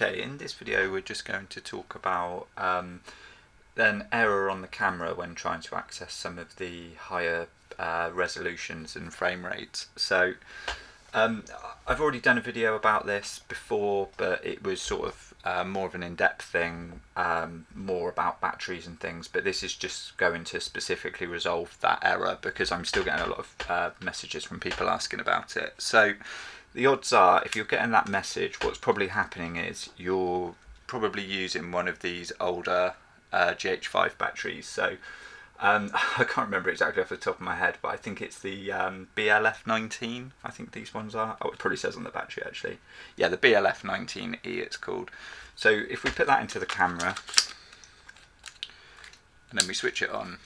Okay, in this video we're just going to talk about an error on the camera when trying to access some of the higher resolutions and frame rates. So I've already done a video about this before, but it was sort of more of an in-depth thing, more about batteries and things, but this is just going to specifically resolve that error because I'm still getting a lot of messages from people asking about it. So the odds are, if you're getting that message, what's probably happening is you're probably using one of these older GH5 batteries. So I can't remember exactly off the top of my head, but I think it's the BLF19. I think these ones are. Oh, it probably says on the battery actually. Yeah, the BLF19E it's called. So if we put that into the camera and then we switch it on,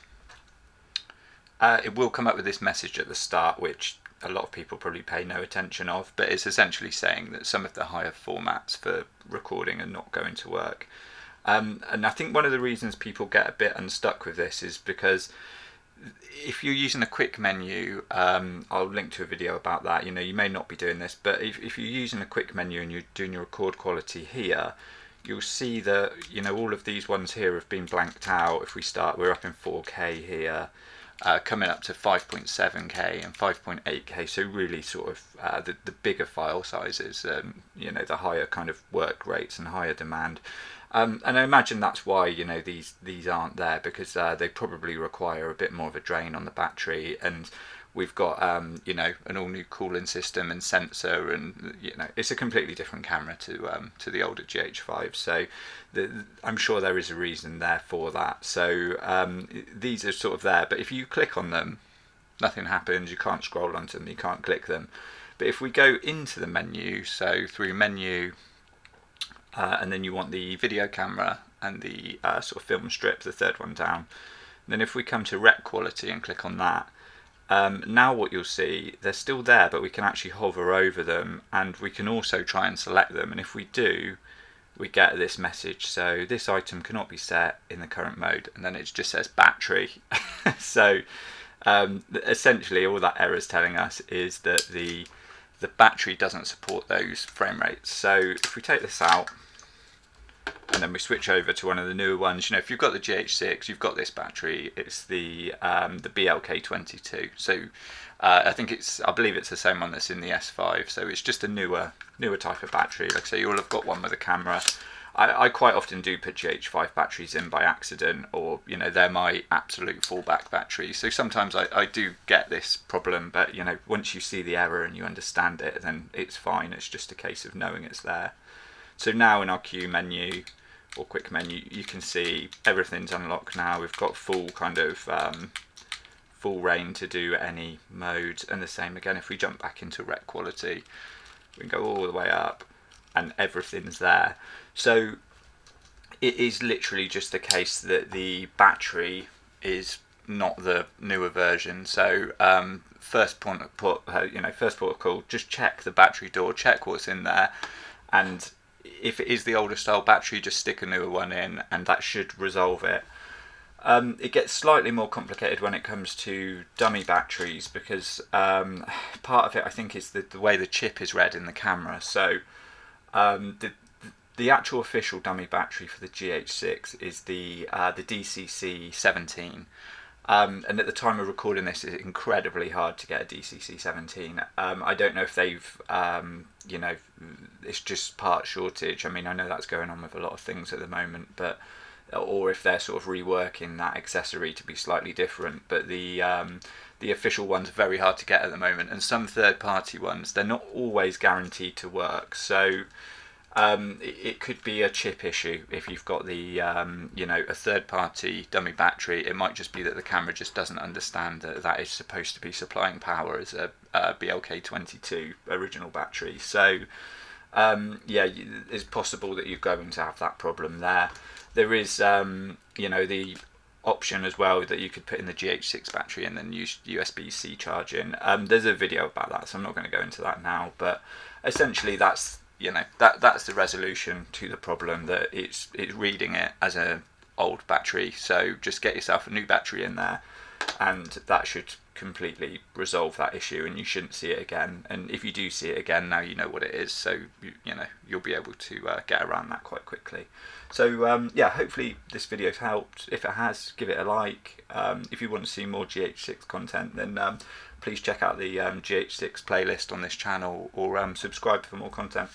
it will come up with this message at the start, which a lot of people probably pay no attention of, but it's essentially saying that some of the higher formats for recording are not going to work. And I think one of the reasons people get a bit unstuck with this is because if you're using a quick menu, I'll link to a video about that. You know, you may not be doing this, but if you're using a quick menu and you're doing your record quality here, you'll see that, you know, all of these ones here have been blanked out. If we start, we're up in 4K here, coming up to 5.7K and 5.8K, so really sort of the bigger file sizes, you know, the higher kind of work rates and higher demand. And I imagine that's why, you know, these aren't there, because they probably require a bit more of a drain on the battery, and we've got you know, an all new cooling system and sensor, and you know, it's a completely different camera to the older GH5. So I'm sure there is a reason there for that. So these are sort of there, but if you click on them, nothing happens. You can't scroll onto them, you can't click them. But if we go into the menu, so through menu, and then you want the video camera and the sort of film strip, the third one down. And then if we come to rec quality and click on that, now what you'll see, they're still there, but we can actually hover over them, and we can also try and select them. And if we do, we get this message. So this item cannot be set in the current mode, and then it just says battery. So essentially all that error is telling us is that the battery doesn't support those frame rates. So if we take this out and then we switch over to one of the newer ones, you know, if you've got the GH6, you've got this battery. It's the BLK22. So I believe it's the same one that's in the S5. So it's just a newer type of battery. Like I say, you'll have got one with a camera. I quite often do put GH5 batteries in by accident, or, you know, they're my absolute fallback batteries. So sometimes I do get this problem, but, you know, once you see the error and you understand it, then it's fine. It's just a case of knowing it's there. So now in our Q menu or quick menu, you can see everything's unlocked now. We've got full kind of full reign to do any modes, and the same again if we jump back into rec quality, we can go all the way up and everything's there. So it is literally just the case that the battery is not the newer version. So first port of call, just check the battery door, check what's in there, and if it is the older style battery, just stick a newer one in, and that should resolve it. It gets slightly more complicated when it comes to dummy batteries, because part of it, I think, is the way the chip is read in the camera. So the actual official dummy battery for the GH6 is the DCC17. And at the time of recording this, it's incredibly hard to get a DCC17. I don't know if they've, you know, it's just part shortage. I mean, I know that's going on with a lot of things at the moment, but or if they're sort of reworking that accessory to be slightly different. But the official ones are very hard to get at the moment, and some third-party ones, they're not always guaranteed to work. So it could be a chip issue if you've got the you know, a third-party dummy battery. It might just be that the camera just doesn't understand that is supposed to be supplying power as a BLK22 original battery. So yeah, it's possible that you're going to have that problem there. There is you know, the option as well that you could put in the GH6 battery and then use USB-C charging. There's a video about that, so I'm not going to go into that now, but essentially that's, you know, that's the resolution to the problem, that it's reading it as an old battery. So just get yourself a new battery in there. and that should completely resolve that issue, and you shouldn't see it again. And if you do see it again, now you know what it is, so you know you'll be able to get around that quite quickly. So yeah, hopefully this video's helped. If it has, give it a like. If you want to see more GH6 content, then please check out the GH6 playlist on this channel, or subscribe for more content.